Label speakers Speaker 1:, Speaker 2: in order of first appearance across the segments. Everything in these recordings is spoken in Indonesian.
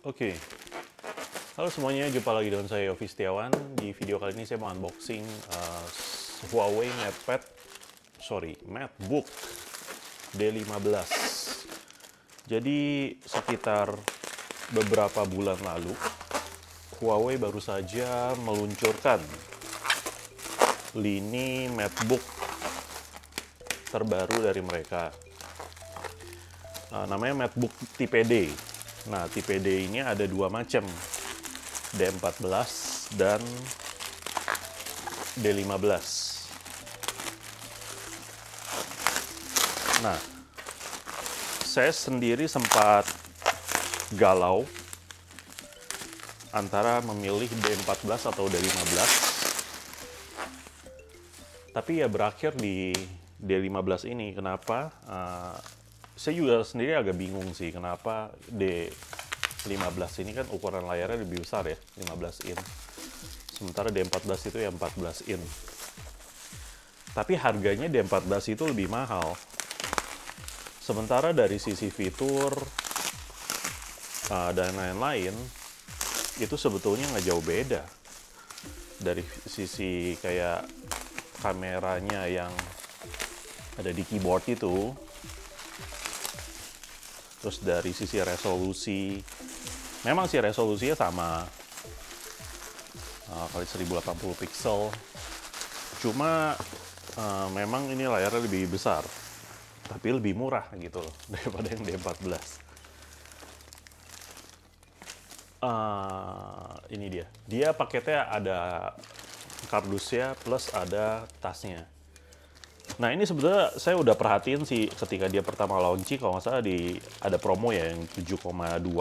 Speaker 1: Oke, halo semuanya, jumpa lagi dengan saya Yofi Setiawan. Di video kali ini saya mau unboxing Huawei MateBook D15. Jadi sekitar beberapa bulan lalu, Huawei baru saja meluncurkan lini MateBook terbaru dari mereka. Namanya MateBook tipe D. Nah, tipe D ini ada dua macam, D14 dan D15. Nah, saya sendiri sempat galau antara memilih D14 atau D15. Tapi ya berakhir di D15 ini. Kenapa? Saya juga sendiri agak bingung sih kenapa D15 ini kan ukuran layarnya lebih besar ya, 15 in. Sementara D14 itu ya 14 in. Tapi harganya D14 itu lebih mahal. Sementara dari sisi fitur dan lain-lain, itu sebetulnya nggak jauh beda. Dari sisi kayak kameranya yang ada di keyboard itu, terus dari sisi resolusi, memang sih resolusinya sama, kali 1080 pixel. Cuma memang ini layarnya lebih besar, tapi lebih murah gitu loh daripada yang D14. Ini dia paketnya ada kardusnya plus ada tasnya. Nah, ini sebetulnya saya udah perhatiin sih ketika dia pertama launching, kalau nggak salah ada promo ya yang 7,2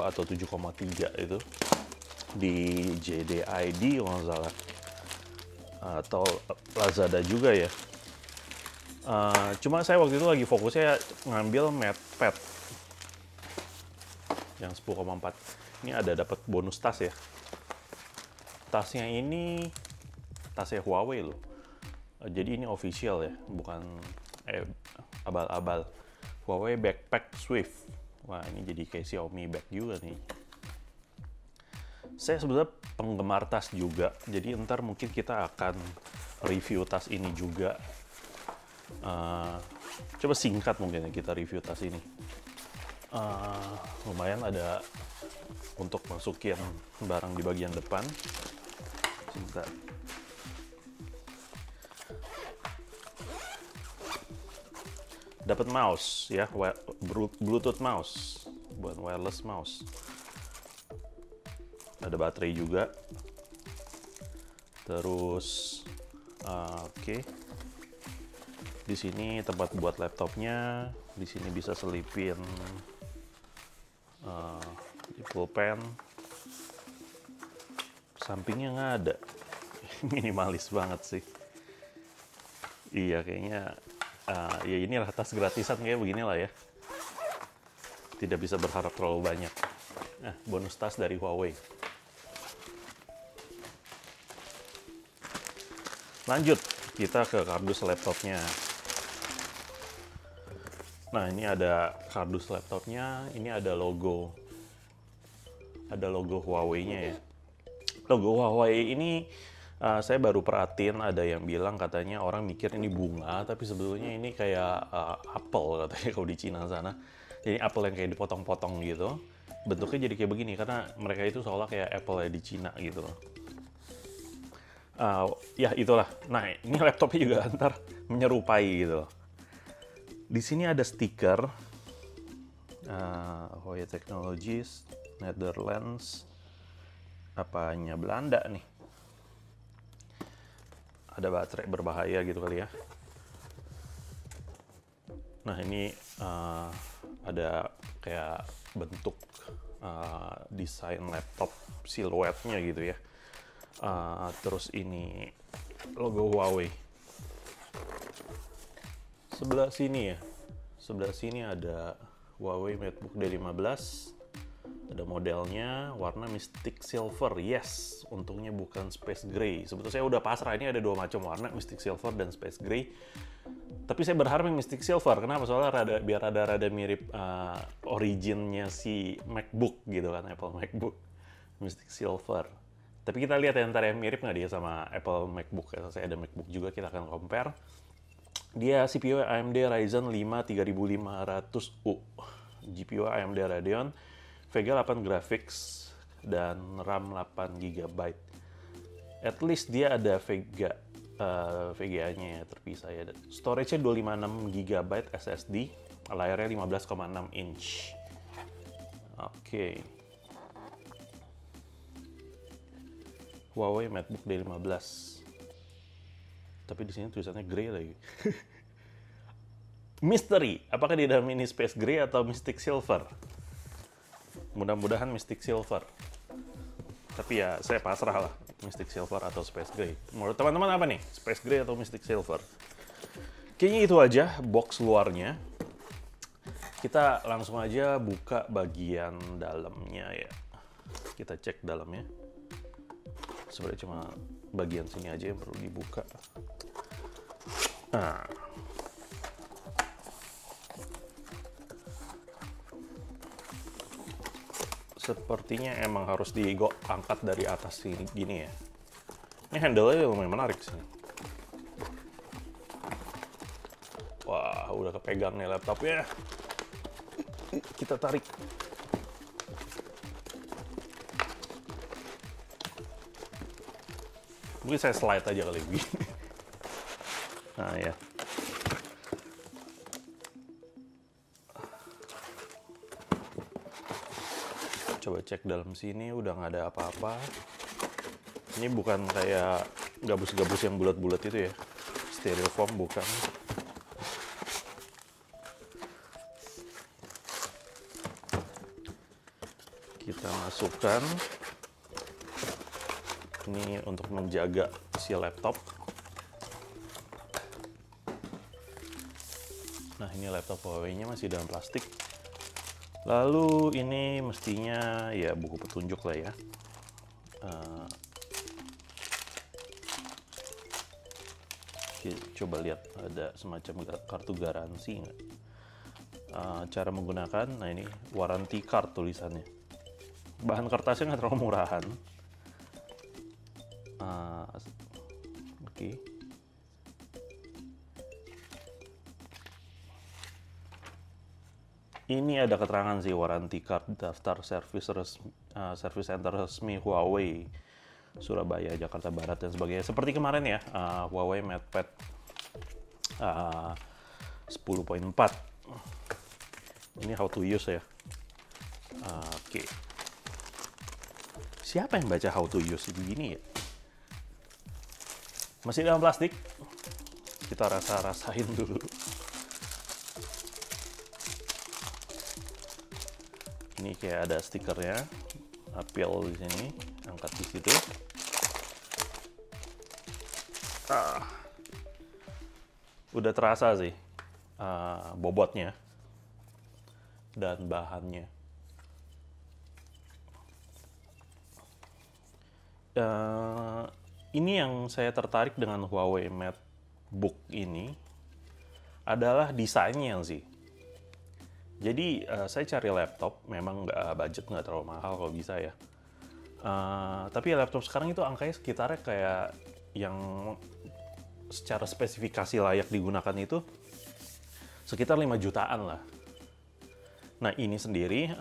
Speaker 1: atau 7,3 itu di JD.ID kalau nggak salah, atau Lazada juga ya. Cuma saya waktu itu lagi fokusnya ngambil MatePad yang 10,4. Ini ada dapat bonus tas ya. Tasnya ini tasnya Huawei loh. Jadi ini official ya, bukan abal-abal. Huawei Backpack Swift. Wah, ini jadi kayak Xiaomi bag juga nih. Saya sebenarnya penggemar tas juga, jadi ntar mungkin kita akan review tas ini juga. Coba singkat mungkin ya kita review tas ini. Lumayan ada untuk masukin barang di bagian depan. Sebentar. Dapat mouse ya, Bluetooth mouse, buat wireless mouse. Ada baterai juga. Terus oke. Di sini tempat buat laptopnya. Di sini bisa selipin pulpen. Sampingnya nggak ada. Minimalis banget sih. Iya, kayaknya ya inilah tas gratisan kayak beginilah ya. Tidak bisa berharap terlalu banyak. Nah, bonus tas dari Huawei. Lanjut, kita ke kardus laptopnya. Nah, ini ada kardus laptopnya. Ini ada logo. Ada logo Huawei-nya ya. Logo Huawei ini saya baru perhatiin ada yang bilang katanya orang mikir ini bunga, tapi sebetulnya ini kayak apel katanya kalau di Cina sana. Jadi apel yang kayak dipotong-potong gitu. Bentuknya jadi kayak begini karena mereka itu seolah kayak apple ya di Cina gitu. Ya itulah. Nah, ini laptopnya juga ntar menyerupai gitu. Di sini ada stiker Huawei Technologies, Netherlands, apanya Belanda nih. Ada baterai berbahaya gitu kali ya. Nah, ini ada kayak bentuk desain laptop siluetnya gitu ya. Terus ini logo Huawei. Sebelah sini ada Huawei MateBook D15. Ada modelnya, warna Mystic Silver. Yes, untungnya bukan Space Gray. Sebetulnya saya udah pasrah, ini ada dua macam warna, Mystic Silver dan Space Gray. Tapi saya berharap yang Mystic Silver. Kenapa? Soalnya biar rada mirip originnya si MacBook gitu kan, Apple MacBook. Mystic Silver. Tapi kita lihat ya ntar yang mirip nggak dia sama Apple MacBook. Saya ada MacBook juga, kita akan compare. Dia CPU AMD Ryzen 5 3500U. GPU AMD Radeon, Vega 8 Graphics, dan RAM 8 GB. At least dia ada VGA-nya ya, terpisah ya. Storage-nya 256 GB SSD, layarnya 15,6 inch. Oke. Huawei MateBook D15. Tapi di sini tulisannya grey lagi. Misteri, apakah di dalam ini Space Gray atau Mystic Silver? Mudah-mudahan Mystic Silver. Tapi ya saya pasrah lah, Mystic Silver atau Space Gray. Menurut teman-teman apa nih? Space Gray atau Mystic Silver? Kayaknya itu aja box luarnya. Kita langsung aja buka bagian dalamnya ya. Kita cek dalamnya. Sebenarnya cuma bagian sini aja yang perlu dibuka. Nah. Sepertinya emang harus diangkat dari atas sini gini ya. Ini handle-nya lumayan menarik sih. Wah, udah kepegang nih laptopnya. Kita tarik. Mungkin saya slide aja kali begini. Nah ya. Coba cek dalam sini, udah nggak ada apa-apa. Ini bukan kayak gabus-gabus yang bulat-bulat itu ya. Styrofoam bukan. Kita masukkan. Ini untuk menjaga isi laptop. Nah, ini laptop Huawei-nya masih dalam plastik. Lalu ini mestinya ya buku petunjuk lah ya. Coba lihat ada semacam kartu garansi nggak? Cara menggunakan, nah ini warranty card tulisannya. Bahan kertasnya nggak terlalu murahan. Oke. Ini ada keterangan sih warranty card, daftar service center resmi Huawei Surabaya, Jakarta Barat dan sebagainya. Seperti kemarin ya, Huawei MatePad 10.4. Ini how to use ya. Oke. Siapa yang baca how to use begini ya? Masih dalam plastik. Kita rasain dulu. Ini kayak ada stikernya, apel di sini, angkat di situ. Udah terasa sih bobotnya dan bahannya. Ini yang saya tertarik dengan Huawei MateBook ini adalah desainnya sih. Jadi saya cari laptop, memang budget nggak terlalu mahal kalau bisa ya. Tapi laptop sekarang itu angkanya sekitarnya kayak yang secara spesifikasi layak digunakan itu sekitar 5 jutaan lah. Nah ini sendiri,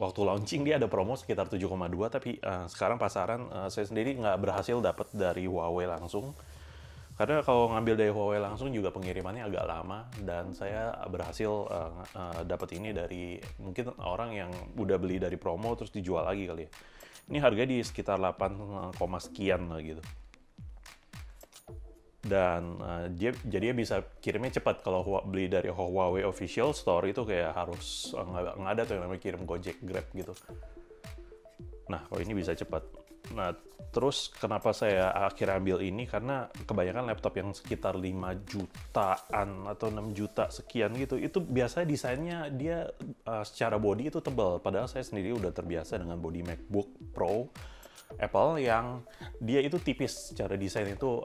Speaker 1: waktu launching dia ada promo sekitar 7,2, tapi sekarang pasaran saya sendiri nggak berhasil dapat dari Huawei langsung. Karena kalau ngambil dari Huawei langsung juga pengirimannya agak lama, dan saya berhasil dapat ini dari mungkin orang yang udah beli dari promo terus dijual lagi kali ya. Ini harga di sekitar 8, sekian lah gitu. Dan jadi bisa kirimnya cepat. Kalau beli dari Huawei official store itu kayak harus nggak ada tuh yang namanya kirim Gojek, Grab gitu. Nah kalau ini bisa cepat. Nah, terus kenapa saya akhirnya ambil ini? Karena kebanyakan laptop yang sekitar 5 jutaan atau 6 juta sekian gitu, itu biasanya desainnya dia secara body itu tebal. Padahal saya sendiri udah terbiasa dengan body MacBook Pro Apple yang dia itu tipis. Secara desain itu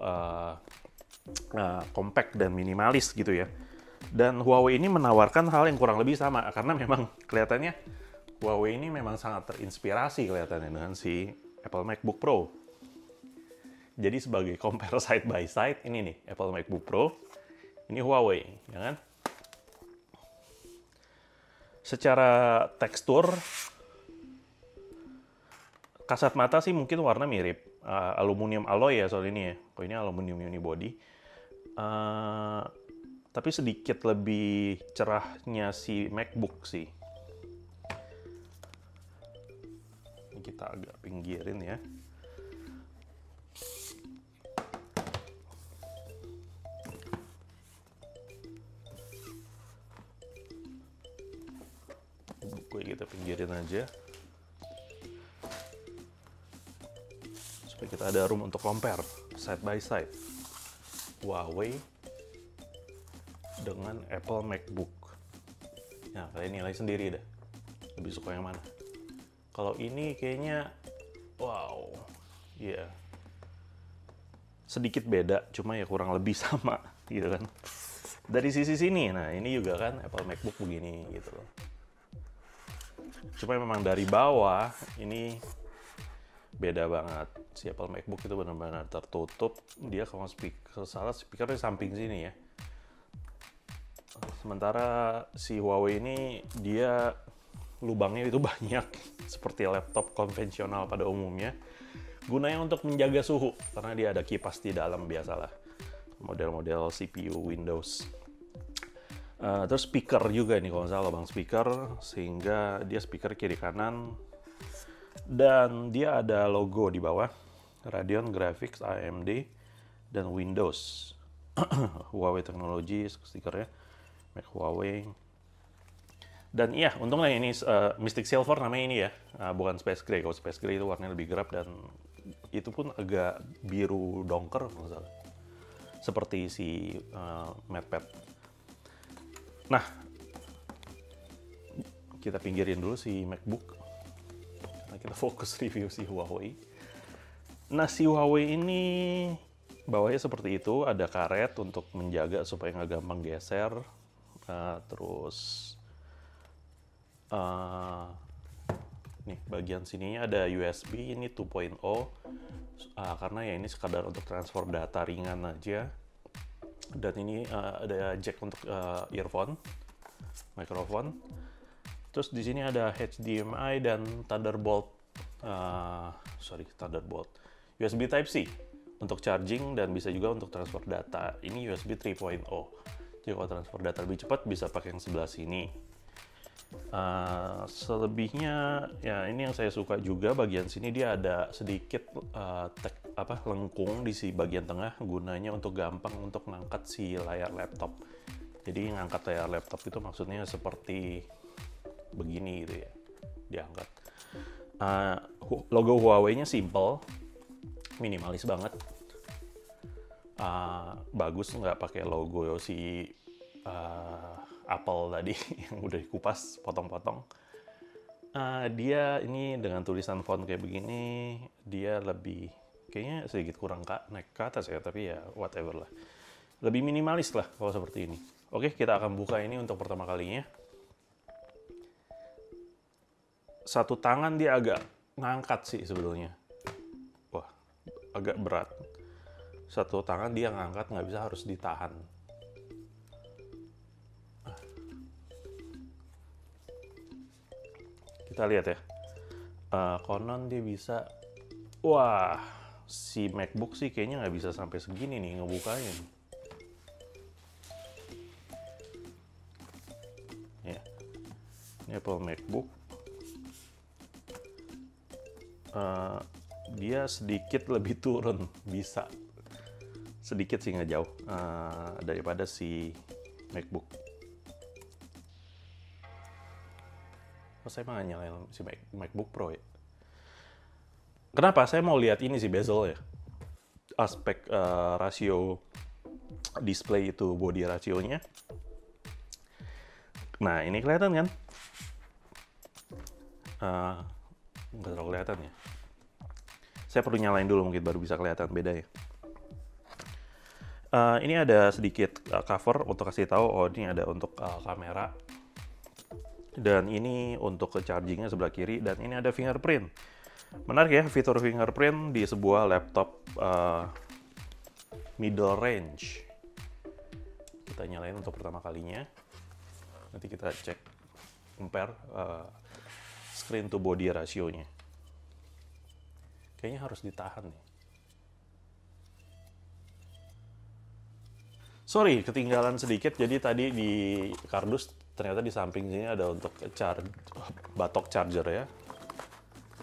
Speaker 1: compact dan minimalis gitu ya. Dan Huawei ini menawarkan hal yang kurang lebih sama, karena memang kelihatannya Huawei ini memang sangat terinspirasi kelihatannya dengan si Apple MacBook Pro. Jadi sebagai compare side by side, ini nih Apple MacBook Pro, ini Huawei, ya kan? Secara tekstur, kasat mata sih mungkin warna mirip. Aluminium alloy ya soal ini ya. Kok ini aluminium unibody. Tapi sedikit lebih cerahnya si MacBook sih. Ini kita agak pinggirin ya. Buku kita pinggirin aja. Supaya kita ada room untuk compare side by side. Huawei dengan Apple MacBook. Nah, kalian nilai sendiri dah. Lebih suka yang mana? Kalau ini kayaknya, wow, ya yeah. Sedikit beda, cuma ya kurang lebih sama, gitu kan. Dari sisi sini, nah ini juga kan Apple MacBook begini, gitu loh. Cuma memang dari bawah, ini beda banget. Si Apple MacBook itu benar-benar tertutup. Dia kalau salah speakernya samping sini ya. Sementara si Huawei ini dia lubangnya itu banyak seperti laptop konvensional pada umumnya. Gunanya untuk menjaga suhu karena dia ada kipas di dalam biasalah. Model-model CPU Windows. Terus speaker juga nih kalau nggak salah bang, speaker sehingga dia speaker kiri kanan dan dia ada logo di bawah Radeon Graphics AMD dan Windows. Huawei Technology stikernya. Mac Huawei. Dan iya, untungnya ini Mystic Silver namanya ini ya, bukan Space Gray. Kalau Space Gray itu warnanya lebih gelap dan itu pun agak biru dongker, misalnya. Seperti si MatePad. Nah, kita pinggirin dulu si MacBook. Karena kita fokus review si Huawei. Nah, si Huawei ini bawahnya seperti itu, ada karet untuk menjaga supaya nggak gampang geser. Terus nih bagian sininya ada USB ini 2.0 karena ya ini sekadar untuk transfer data ringan aja. Dan ini ada jack untuk earphone, mikrofon. Terus di sini ada HDMI dan Thunderbolt, USB Type-C untuk charging dan bisa juga untuk transfer data. Ini USB 3.0. Jadi kalau transfer data lebih cepat bisa pakai yang sebelah sini. Selebihnya ya ini yang saya suka juga, bagian sini dia ada sedikit lengkung di si bagian tengah, gunanya untuk gampang untuk ngangkat si layar laptop. Jadi ngangkat layar laptop itu maksudnya seperti begini gitu ya, diangkat. Logo Huawei-nya simple, minimalis banget. Bagus nggak pakai logo si Apple tadi yang udah dikupas potong-potong. Dia ini dengan tulisan font kayak begini, dia lebih kayaknya sedikit kurang naik ke atas ya, tapi ya whatever lah. Lebih minimalis lah kalau seperti ini. Oke, kita akan buka ini untuk pertama kalinya. Satu tangan dia agak ngangkat sih sebetulnya. Wah, agak berat. Satu tangan dia ngangkat, nggak bisa, harus ditahan. Kita lihat ya. Konon dia bisa. Wah, si MacBook sih kayaknya nggak bisa sampai segini nih ngebukanya. Ya, ini Apple MacBook. Dia sedikit lebih turun, bisa. Sedikit sih nggak jauh daripada si MacBook. Saya mah nyalain si MacBook Pro ya. Kenapa? Saya mau lihat ini sih bezel ya. Aspek rasio display itu body rasionya. Nah, ini kelihatan kan? Nggak terlalu kelihatan ya. Saya perlu nyalain dulu mungkin baru bisa kelihatan beda ya. Ini ada sedikit cover untuk kasih tahu, oh ini ada untuk kamera. Dan ini untuk chargingnya sebelah kiri, dan ini ada fingerprint. Menarik ya, fitur fingerprint di sebuah laptop middle range. Kita nyalain untuk pertama kalinya. Nanti kita cek, compare screen to body rasionya. Kayaknya harus ditahan nih. Sorry, ketinggalan sedikit. Jadi tadi di kardus ternyata di samping sini ada untuk batok charger ya.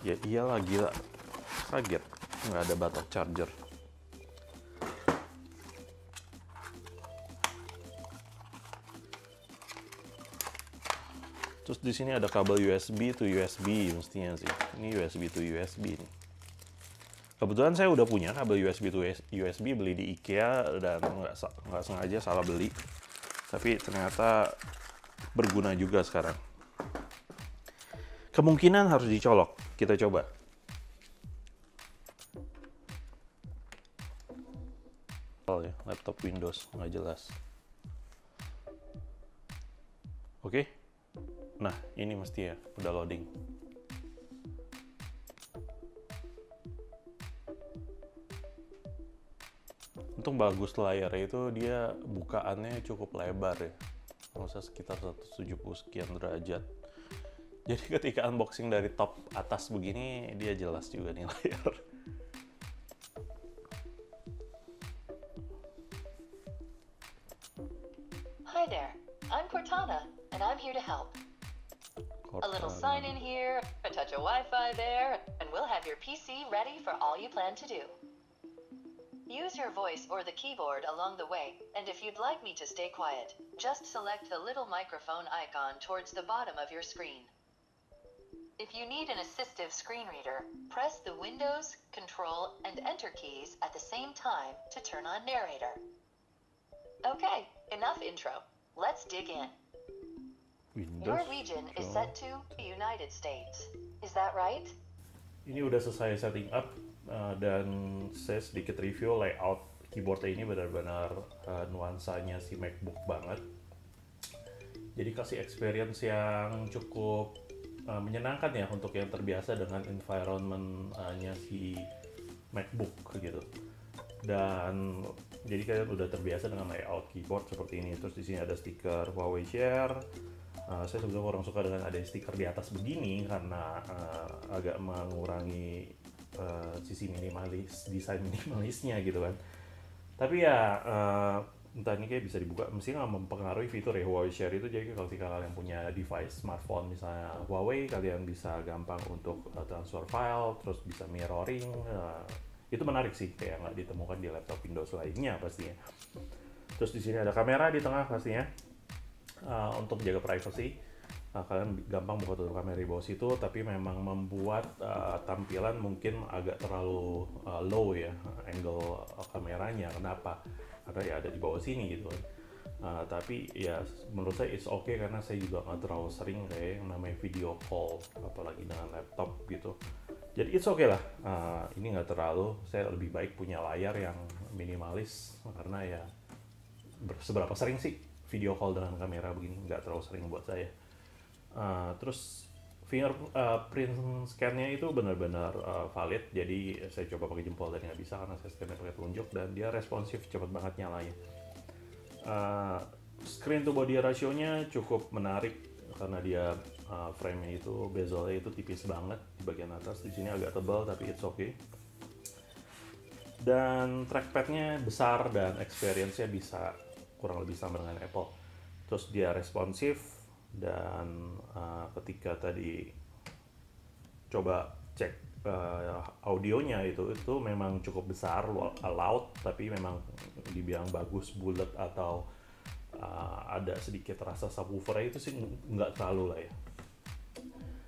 Speaker 1: Ya iyalah, gila. Kaget, nggak ada batok charger. Terus di sini ada kabel USB to USB mestinya sih. Ini USB to USB nih. Kebetulan saya udah punya kabel USB to USB, beli di IKEA dan nggak sengaja salah beli. Tapi ternyata berguna juga sekarang. Kemungkinan harus dicolok. Kita coba. Laptop Windows nggak jelas. Oke. Nah, ini mesti ya udah loading. Untung bagus layarnya itu, dia bukaannya cukup lebar ya. Maksudnya sekitar 170 sekian derajat. Jadi ketika unboxing dari top atas begini, dia jelas juga nih layar.
Speaker 2: Hi there, I'm Cortana, and I'm here to help. A little sign in here, a touch of Wi-Fi there, and we'll have your PC ready for all you plan to do. Use your voice or the keyboard along the way, and if you'd like me to stay quiet, just select the little microphone icon towards the bottom of your screen. If you need an assistive screen reader, press the Windows, Control, and Enter keys at the same time to turn on narrator. Okay, enough intro. Let's dig in. Your region is set to the United States. Is that right?
Speaker 1: Ini udah selesai setting up. Dan saya sedikit review layout keyboardnya. Ini benar-benar nuansanya si MacBook banget. Jadi kasih experience yang cukup menyenangkan ya untuk yang terbiasa dengan environment-nya si MacBook gitu. Dan jadi kalian udah terbiasa dengan layout keyboard seperti ini. Terus di sini ada stiker Huawei Share. Saya sebenarnya kurang suka dengan ada stiker di atas begini karena agak mengurangi sisi minimalis, desain minimalisnya gitu kan. Tapi ya entah ini kayak bisa dibuka, mestinya nggak mempengaruhi fitur ya Huawei Share itu. Jadi kalau kalian punya device smartphone misalnya Huawei, kalian bisa gampang untuk transfer file, terus bisa mirroring. Itu menarik sih, kayak nggak ditemukan di laptop Windows lainnya pastinya. Terus di sini ada kamera di tengah pastinya untuk menjaga privacy. Kalian gampang buka tutup kamera di bawah situ, tapi memang membuat tampilan mungkin agak terlalu low ya angle kameranya. Kenapa? Karena ya ada di bawah sini gitu kan. Tapi ya menurut saya it's okay karena saya juga nggak terlalu sering kayak yang namanya video call, apalagi dengan laptop gitu. Jadi it's okay lah. Ini nggak terlalu. Saya lebih baik punya layar yang minimalis karena ya seberapa sering sih video call dengan kamera begini, nggak terlalu sering buat saya. Terus fingerprint scan-nya itu benar-benar valid. Jadi saya coba pakai jempol dan nggak bisa karena saya scan pakai telunjuk, dan dia responsif, cepet banget nyalanya. Screen to body ratio-nya cukup menarik karena dia frame-nya itu, bezelnya itu tipis banget di bagian atas. Di sini agak tebal tapi it's okay. Dan trackpad-nya besar dan experience-nya bisa kurang lebih sama dengan Apple. Terus dia responsif. Dan ketika tadi coba cek audionya itu memang cukup besar, loud, tapi memang dibilang bagus, bulat atau ada sedikit rasa subwoofer itu sih nggak terlalu lah ya.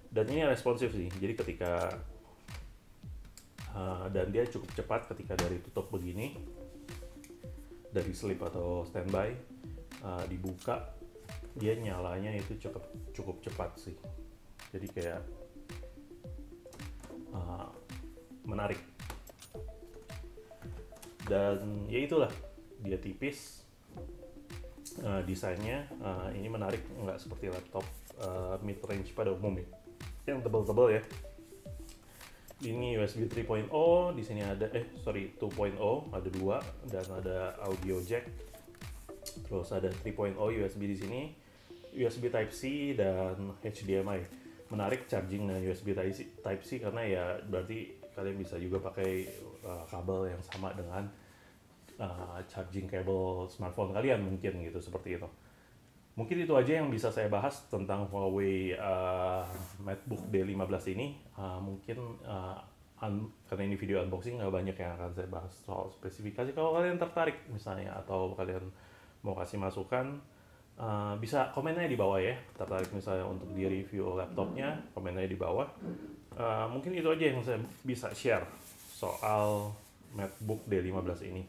Speaker 1: Dan ini responsif sih, jadi ketika Dan dia cukup cepat ketika dari tutup begini, dari sleep atau standby, dibuka, dia nyalanya itu cukup cepat sih. Jadi kayak menarik. Dan ya itulah, dia tipis, desainnya ini menarik, nggak seperti laptop mid range pada umumnya yang tebal-tebal ya. Ini USB 3.0, di sini ada 2.0, ada dua, dan ada audio jack. Terus ada 3.0 USB di sini, USB Type C dan HDMI. Menarik charging dengan USB Type C karena ya berarti kalian bisa juga pakai kabel yang sama dengan charging kabel smartphone kalian mungkin gitu, seperti itu. Mungkin itu aja yang bisa saya bahas tentang Huawei MateBook D15 ini. Mungkin karena ini video unboxing, nggak banyak yang akan saya bahas soal spesifikasi. Kalau kalian tertarik misalnya, atau kalian mau kasih masukan, bisa komen aja di bawah ya. Tertarik misalnya untuk di review laptopnya, komen aja di bawah. Mungkin itu aja yang saya bisa share soal MateBook D15 ini.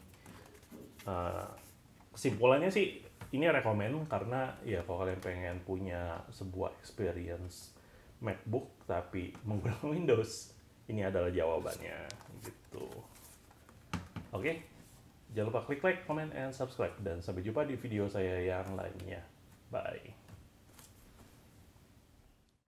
Speaker 1: Kesimpulannya sih, ini rekomen karena ya kalau kalian pengen punya sebuah experience MacBook tapi menggunakan Windows, ini adalah jawabannya gitu. Oke, jangan lupa klik like, comment, and subscribe, dan sampai jumpa di video saya yang lainnya. Bye.